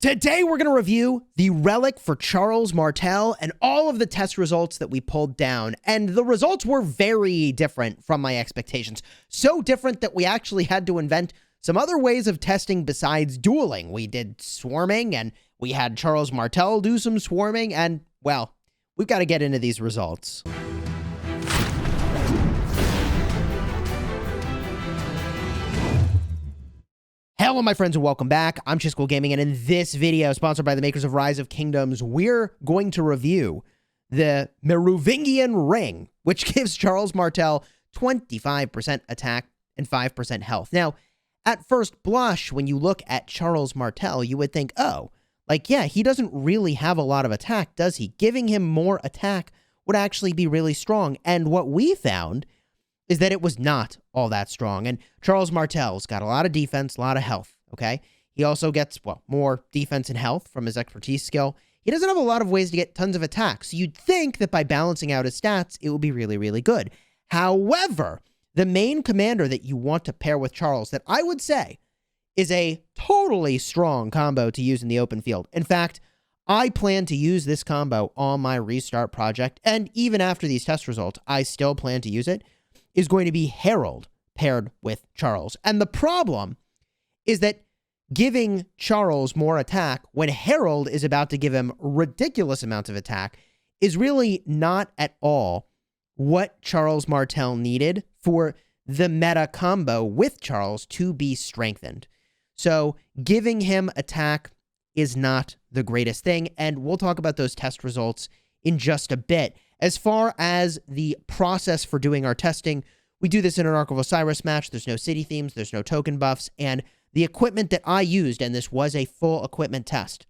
Today, we're going to review the Relic for Charles Martel and all of the test results that we pulled down. And the results were very different from my expectations. So different that we actually had to invent some other ways of testing besides dueling. We did swarming, and we had Charles Martel do some swarming, and, well, we've got to get into these results. Hello, my friends, and welcome back. I'm Chisgule Gaming, and in this video, sponsored by the makers of Rise of Kingdoms, we're going to review the Merovingian Ring, which gives Charles Martel 25% attack and 5% health. Now, at first blush, when you look at Charles Martel, you would think, oh, like, yeah, he doesn't really have a lot of attack, does he? Giving him more attack would actually be really strong. And what we found is that it was not all that strong. And Charles Martel's got a lot of defense, a lot of health, okay? He also gets, well, more defense and health from his expertise skill. He doesn't have a lot of ways to get tons of attacks. So you'd think that by balancing out his stats, it would be really, really good. However, the main commander that you want to pair with Charles that I would say is a totally strong combo to use in the open field. In fact, I plan to use this combo on my restart project, and even after these test results, I still plan to use it, is going to be Herald paired with Charles. And the problem is that giving Charles more attack when Herald is about to give him ridiculous amounts of attack is really not at all what Charles Martel needed for the meta combo with Charles to be strengthened. So giving him attack is not the greatest thing, and we'll talk about those test results in just a bit. As far as the process for doing our testing, we do this in an Ark of Osiris match. There's no city themes, there's no token buffs, and the equipment that I used, and this was a full equipment test,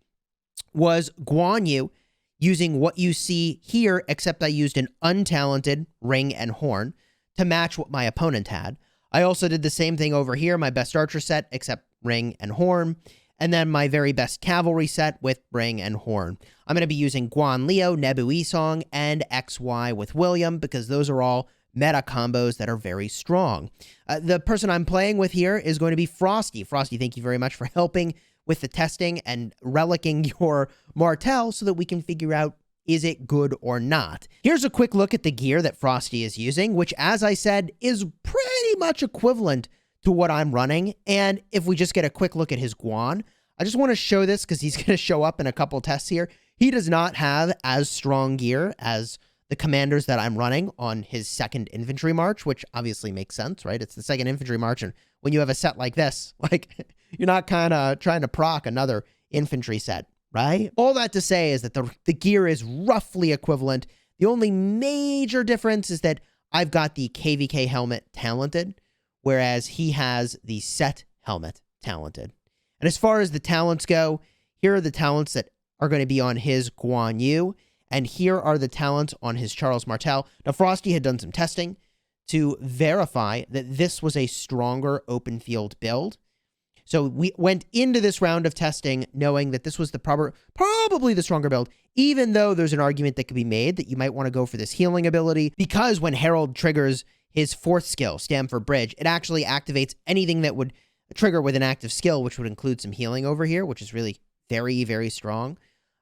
was Guan Yu, using what you see here, except I used an untalented ring and horn to match what my opponent had. I also did the same thing over here, my best archer set, except ring and horn, and then my very best cavalry set with ring and horn. I'm going to be using Guan Leo, Nebu Isong, and XY with William, because those are all meta combos that are very strong. The person I'm playing with here is going to be Frosty. Frosty, thank you very much for helping with the testing and relicking your Martel so that we can figure out, is it good or not? Here's a quick look at the gear that Frosty is using, which, as I said, is pretty much equivalent to what I'm running. And if we just get a quick look at his Guan, I just want to show this because he's going to show up in a couple tests here. He does not have as strong gear as the commanders that I'm running on his second infantry march, which obviously makes sense, right? It's the second infantry march, and when you have a set like this, like, you're not kind of trying to proc another infantry set, right? All that to say is that the gear is roughly equivalent. The only major difference is that I've got the KVK helmet talented, whereas he has the set helmet talented. And as far as the talents go, here are the talents that are going to be on his Guan Yu, and here are the talents on his Charles Martel. Now, Frosty had done some testing to verify that this was a stronger open field build. So we went into this round of testing knowing that this was the probably the stronger build, even though there's an argument that could be made that you might want to go for this healing ability, because when Herald triggers his fourth skill, Stamford Bridge, it actually activates anything that would trigger with an active skill, which would include some healing over here, which is really very, very strong.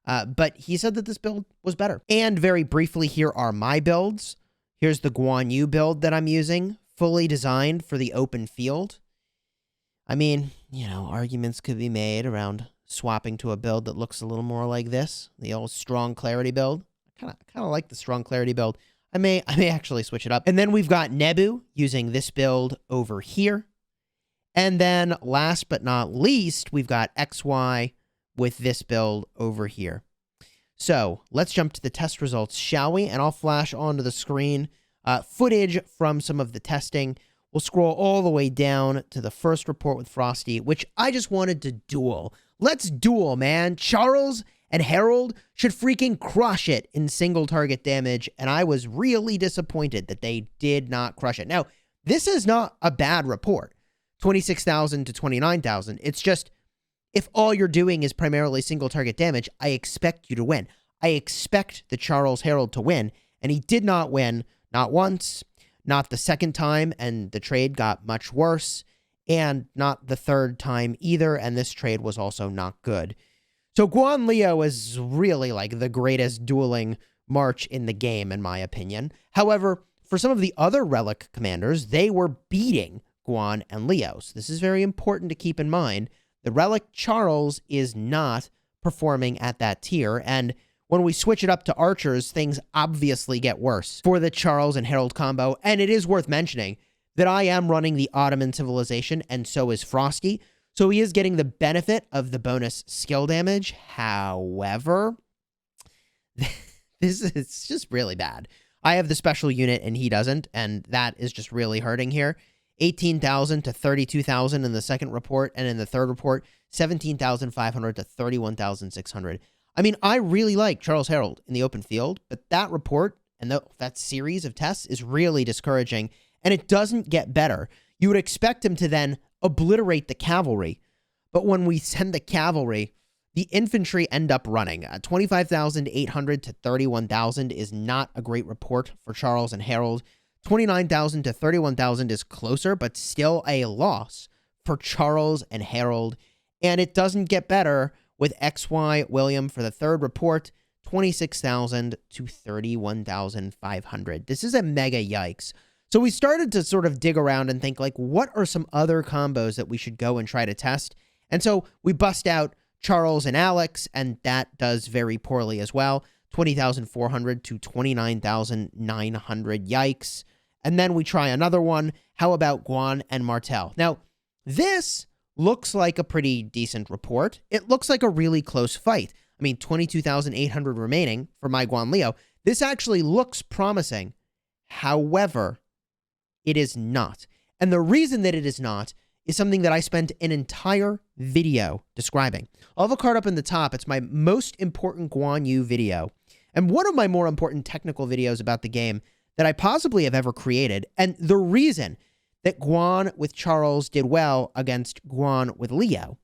But he said that this build was better. And very briefly, here are my builds. Here's the Guan Yu build that I'm using, fully designed for the open field. I mean, you know, arguments could be made around swapping to a build that looks a little more like this, the old strong clarity build. I kind of like the strong clarity build. I may actually switch it up. And then we've got Nebu using this build over here. And then last but not least, we've got XY with this build over here. So let's jump to the test results, shall we? And I'll flash onto the screen footage from some of the testing. We'll scroll all the way down to the first report with Frosty, which I just wanted to duel. Let's duel, man. Charles and Herald should freaking crush it in single target damage, and I was really disappointed that they did not crush it. Now, this is not a bad report, 26,000 to 29,000. It's just, if all you're doing is primarily single target damage, I expect you to win. I expect the Charles Herald to win, and he did not win, not once, not the second time, and the trade got much worse, and not the third time either, and this trade was also not good. So Guan Leo is really like the greatest dueling march in the game, in my opinion. However, for some of the other Relic commanders, they were beating Guan and Leo. So this is very important to keep in mind. The Relic Charles is not performing at that tier, and when we switch it up to archers, things obviously get worse for the Charles and Herald combo. And it is worth mentioning that I am running the Ottoman civilization, and so is Frosty. So he is getting the benefit of the bonus skill damage. However, this is just really bad. I have the special unit and he doesn't, and that is just really hurting here. 18,000 to 32,000 in the second report, and in the third report, 17,500 to 31,600. I mean, I really like Charles Herald in the open field, but that report and that series of tests is really discouraging, and it doesn't get better. You would expect him to then obliterate the cavalry, but when we send the cavalry, the infantry end up running. 25,800 to 31,000 is not a great report for Charles and Herald. 29,000 to 31,000 is closer, but still a loss for Charles and Herald. And it doesn't get better with XY William for the third report, 26,000 to 31,500. This is a mega yikes. So we started to sort of dig around and think, like, what are some other combos that we should go and try to test? And so we bust out Charles and Alex, and that does very poorly as well. 20,400 to 29,900. Yikes. And then we try another one. How about Guan and Martel? Now, this looks like a pretty decent report. It looks like a really close fight. I mean, 22,800 remaining for my Guan Leo. This actually looks promising. However, it is not. And the reason that it is not is something that I spent an entire video describing. I'll have a card up in the top. It's my most important Guan Yu video, and one of my more important technical videos about the game that I possibly have ever created. And the reason that Guan with Charles did well against Guan with Leo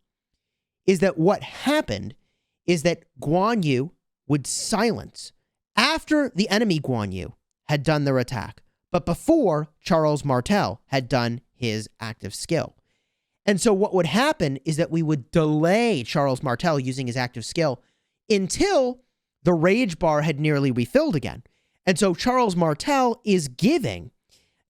is that what happened is that Guan Yu would silence after the enemy Guan Yu had done their attack, but before Charles Martel had done his active skill. And so what would happen is that we would delay Charles Martel using his active skill until the rage bar had nearly refilled again. And so Charles Martel is giving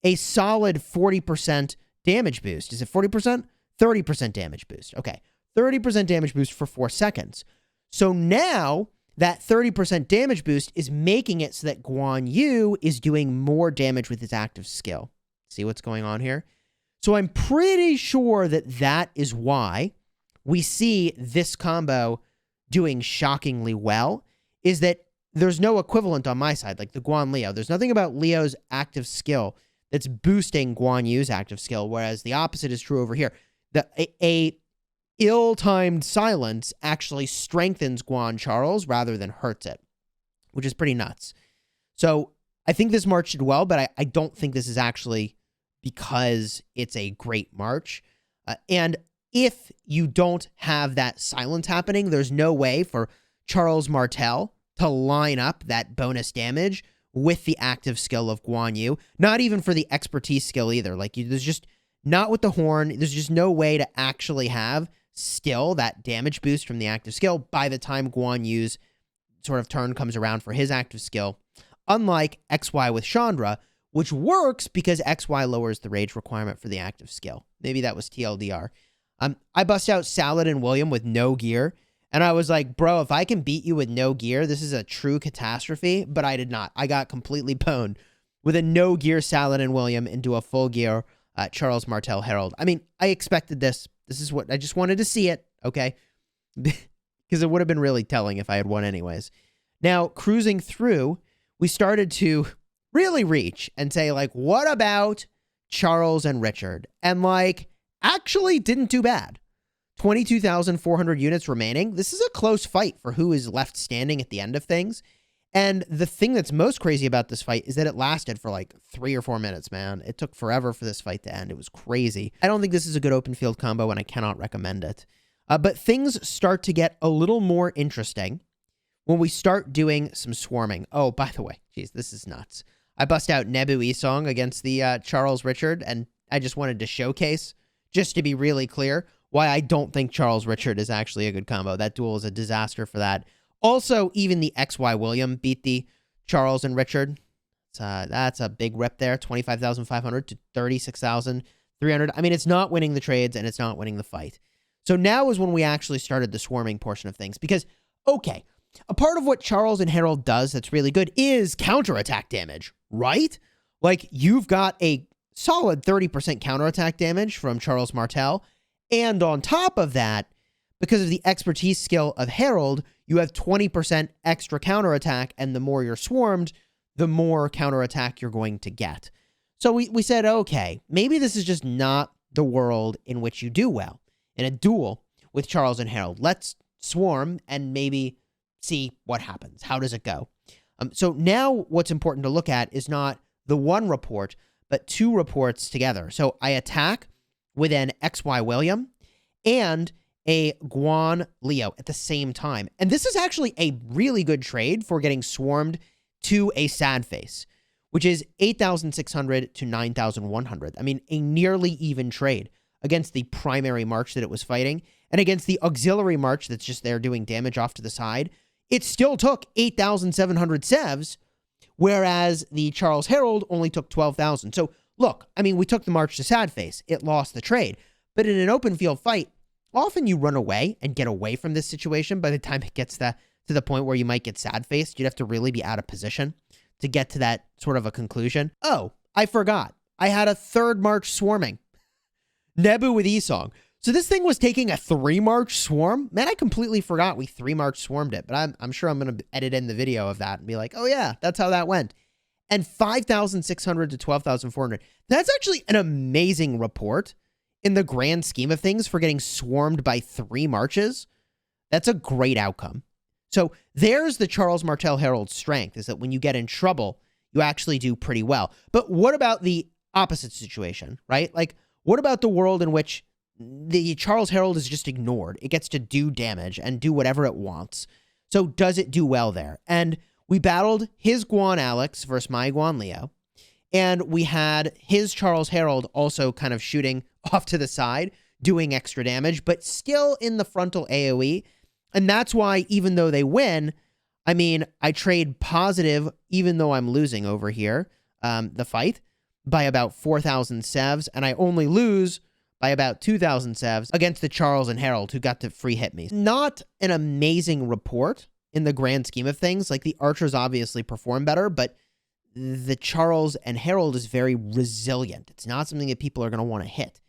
a solid 40% damage boost. Is it 40%? 30% damage boost. Okay. 30% damage boost for 4 seconds. So now that 30% damage boost is making it so that Guan Yu is doing more damage with his active skill. See what's going on here? So I'm pretty sure that that is why we see this combo doing shockingly well, is that there's no equivalent on my side, like the Guan Leo. There's nothing about Leo's active skill that's boosting Guan Yu's active skill, whereas the opposite is true over here. A ill-timed silence actually strengthens Guan Charles rather than hurts it, which is pretty nuts. So I think this march did well, but I don't think this is actually because it's a great march. And if you don't have that silence happening, there's no way for Charles Martel to line up that bonus damage with the active skill of Guan Yu. Not even for the expertise skill either. Like, there's just not with the horn. There's just no way to actually have still that damage boost from the active skill by the time Guan Yu's sort of turn comes around for his active skill. Unlike XY with Chandra, which works because XY lowers the rage requirement for the active skill. Maybe that was TLDR. I bust out Saladin William with no gear, and I was like, bro, if I can beat you with no gear, this is a true catastrophe, but I did not. I got completely pwned with a no gear Saladin William into a full gear Charles Martel Herald. I mean, I expected this. This is what I just wanted to see it, okay? Because it would have been really telling if I had won anyways. Now, cruising through, we started to really reach and say, like, what about Charles and Richard? And, like, actually didn't do bad. 22,400 units remaining. This is a close fight for who is left standing at the end of things. And the thing that's most crazy about this fight is that it lasted for like 3 or 4 minutes, man. It took forever for this fight to end. It was crazy. I don't think this is a good open field combo, and I cannot recommend it. But things start to get a little more interesting when we start doing some swarming. Oh, by the way, geez, this is nuts. I bust out Nebu Isong against the Charles Richard, and I just wanted to showcase, just to be really clear, why I don't think Charles Richard is actually a good combo. That duel is a disaster for that. Also, even the XY William beat the Charles and Richard. That's a big rip there, 25,500 to 36,300. I mean, it's not winning the trades and it's not winning the fight. So now is when we actually started the swarming portion of things because, okay, a part of what Charles and Harold does that's really good is counterattack damage, right? Like, you've got a solid 30% counterattack damage from Charles Martel. And on top of that, because of the expertise skill of Harold, you have 20% extra counterattack, and the more you're swarmed, the more counterattack you're going to get. So we said, okay, maybe this is just not the world in which you do well in a duel with Charles and Harold. Let's swarm and maybe see what happens. How does it go? So now what's important to look at is not the one report, but two reports together. So I attack with an XY William and a Guan Leo at the same time. And this is actually a really good trade for getting swarmed to a sad face, which is 8,600 to 9,100. I mean, a nearly even trade against the primary march that it was fighting and against the auxiliary march that's just there doing damage off to the side. It still took 8,700 sevs, whereas the Charles Harold only took 12,000. So look, I mean, we took the march to sad face. It lost the trade. But in an open field fight, often you run away and get away from this situation by the time it gets to the point where you might get sad faced. You'd have to really be out of position to get to that sort of a conclusion. Oh, I forgot. I had a third march swarming. Nebu with Esong. So this thing was taking a 3-march swarm. Man, I completely forgot we 3-march swarmed it, but I'm sure I'm going to edit in the video of that and be like, oh yeah, that's how that went. And 5,600 to 12,400. That's actually an amazing report in the grand scheme of things for getting swarmed by 3 marches. That's a great outcome. So there's the Charles Martel Herald's strength, is that when you get in trouble, you actually do pretty well. But what about the opposite situation, right? Like, what about the world in which the Charles Herald is just ignored? It gets to do damage and do whatever it wants. So does it do well there? And we battled his Guan Alex versus my Guan Leo. And we had his Charles Harold also kind of shooting off to the side, doing extra damage, but still in the frontal AoE. And that's why, even though they win, I mean, I trade positive, even though I'm losing over here, the fight, by about 4,000 sevs, and I only lose by about 2,000 sevs against the Charles and Harold, who got to free hit me. Not an amazing report in the grand scheme of things. Like, the archers obviously perform better, but the Charles and Harold is very resilient. It's not something that people are going to want to hit.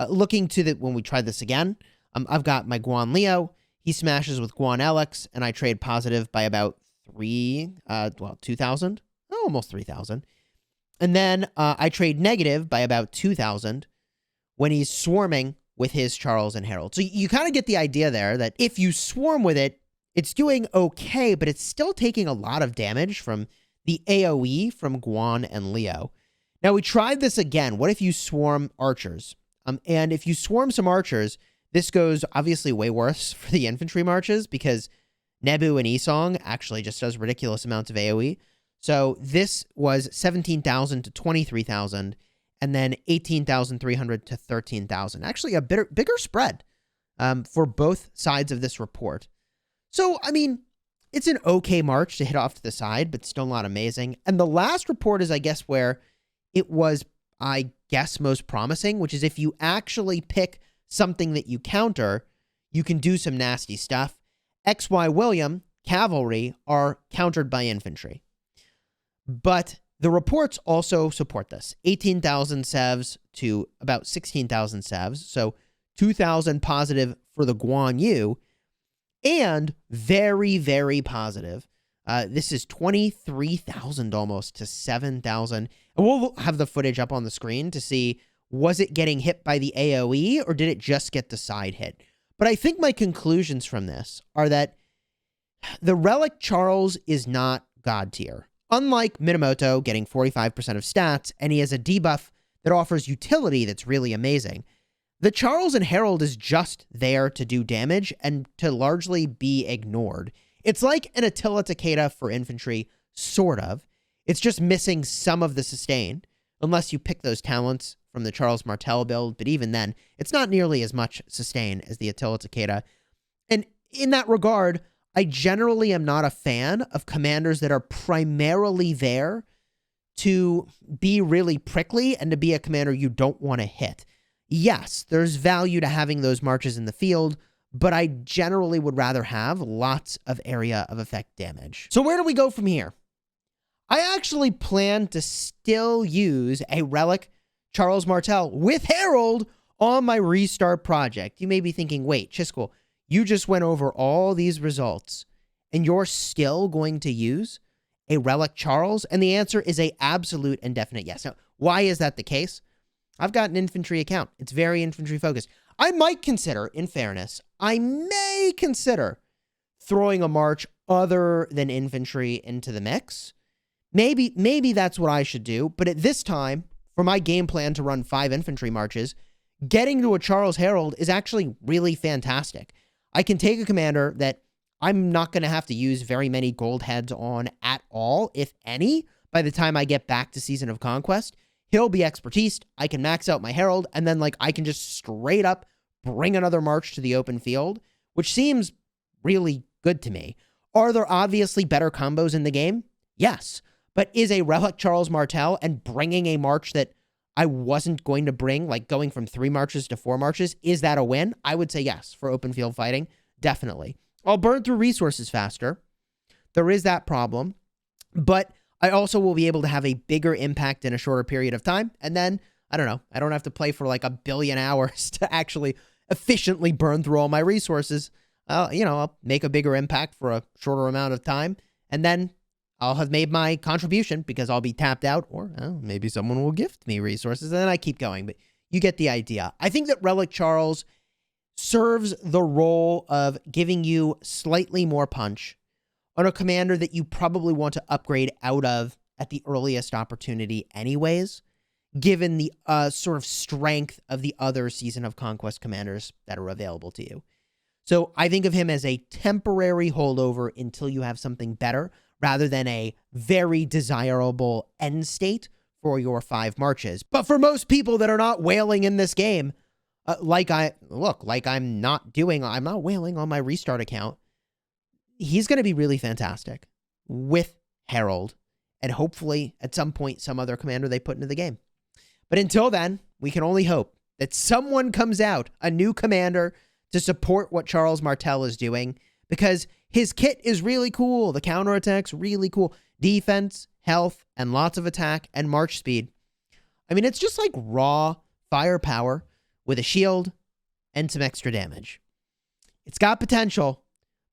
Looking to when we try this again, I've got my Guan Leo. He smashes with Guan Alex, and I trade positive by about 2,000. Oh, almost 3,000. And then I trade negative by about 2,000 when he's swarming with his Charles and Harold. So you kind of get the idea there that if you swarm with it, it's doing okay, but it's still taking a lot of damage from the AoE from Guan and Leo. Now, we tried this again. What if you swarm archers? And if you swarm some archers, this goes obviously way worse for the infantry marches because Nebu and Esong actually just does ridiculous amounts of AoE. So this was 17,000 to 23,000, and then 18,300 to 13,000. Actually, a bigger spread for both sides of this report. So, I mean, it's an okay march to hit off to the side, but still not amazing. And the last report is, I guess, where it was, I guess, most promising, which is if you actually pick something that you counter, you can do some nasty stuff. XY William, cavalry, are countered by infantry. But the reports also support this. 18,000 sevs to about 16,000 sevs. So 2,000 positive for the Guan Yu. And very, very positive. This is 23,000 almost to 7,000. And we'll have the footage up on the screen to see, was it getting hit by the AoE or did it just get the side hit? But I think my conclusions from this are that the Relic Charles is not God tier. Unlike Minamoto getting 45% of stats, and he has a debuff that offers utility that's really amazing, the Charles and Harold is just there to do damage and to largely be ignored. It's like an Attila Takeda for infantry, sort of. It's just missing some of the sustain, unless you pick those talents from the Charles Martel build, but even then, it's not nearly as much sustain as the Attila Takeda. And in that regard, I generally am not a fan of commanders that are primarily there to be really prickly and to be a commander you don't want to hit. Yes, there's value to having those marches in the field, but I generally would rather have lots of area of effect damage. So where do we go from here? I actually plan to still use a Relic Charles Martel with Herald on my restart project. You may be thinking, wait, Chisgule, you just went over all these results and you're still going to use a Relic Charles? And the answer is a absolute and definite yes. Now, why is that the case? I've got an infantry account. It's very infantry focused. I might consider, in fairness, I may consider throwing a march other than infantry into the mix. Maybe that's what I should do. But at this time, for my game plan to run 5 infantry marches, getting to a Charles Herald is actually really fantastic. I can take a commander that I'm not going to have to use very many gold heads on at all, if any, by the time I get back to Season of Conquest. He'll be expertised. I can max out my Herald, and then I can just straight up bring another march to the open field, which seems really good to me. Are there obviously better combos in the game? Yes. But is a Relic Charles Martel and bringing a march that I wasn't going to bring, like going from 3 marches to 4 marches, is that a win? I would say yes for open field fighting. Definitely. I'll burn through resources faster. There is that problem. But I also will be able to have a bigger impact in a shorter period of time. And then, I don't know, I don't have to play for like a billion hours to actually efficiently burn through all my resources. I'll make a bigger impact for a shorter amount of time. And then I'll have made my contribution because I'll be tapped out, or maybe someone will gift me resources, and then I keep going. But you get the idea. I think that Relic Charles serves the role of giving you slightly more punch on a commander that you probably want to upgrade out of at the earliest opportunity anyways, given the sort of strength of the other Season of Conquest commanders that are available to you. So I think of him as a temporary holdover until you have something better, rather than a very desirable end state for your 5 marches. But for most people that are not whaling in this game, I'm not whaling on my restart account, he's going to be really fantastic with Herald, and hopefully at some point some other commander they put into the game. But until then, we can only hope that someone comes out, a new commander, to support what Charles Martel is doing, because his kit is really cool. The counterattack's really cool. Defense, health, and lots of attack and march speed. I mean, it's just like raw firepower with a shield and some extra damage. It's got potential.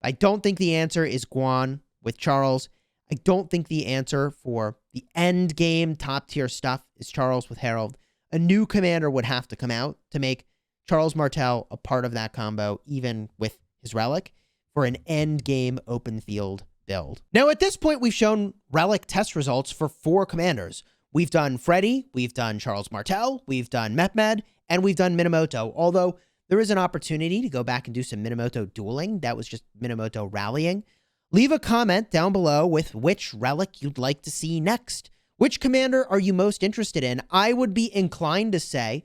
I don't think the answer is Guan with Charles. I don't think the answer for the end game top tier stuff is Charles with Herald. A new commander would have to come out to make Charles Martel a part of that combo, even with his Relic, for an end game open field build. Now, at this point, we've shown Relic test results for 4 commanders. We've done Freddy, we've done Charles Martel, we've done Mehmed, and we've done Minamoto, although there is an opportunity to go back and do some Minamoto dueling. That was just Minamoto rallying. Leave a comment down below with which Relic you'd like to see next. Which commander are you most interested in? I would be inclined to say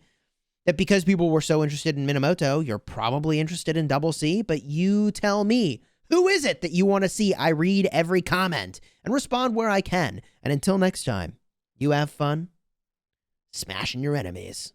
that because people were so interested in Minamoto, you're probably interested in Double C, but you tell me, who is it that you want to see? I read every comment and respond where I can. And until next time, you have fun smashing your enemies.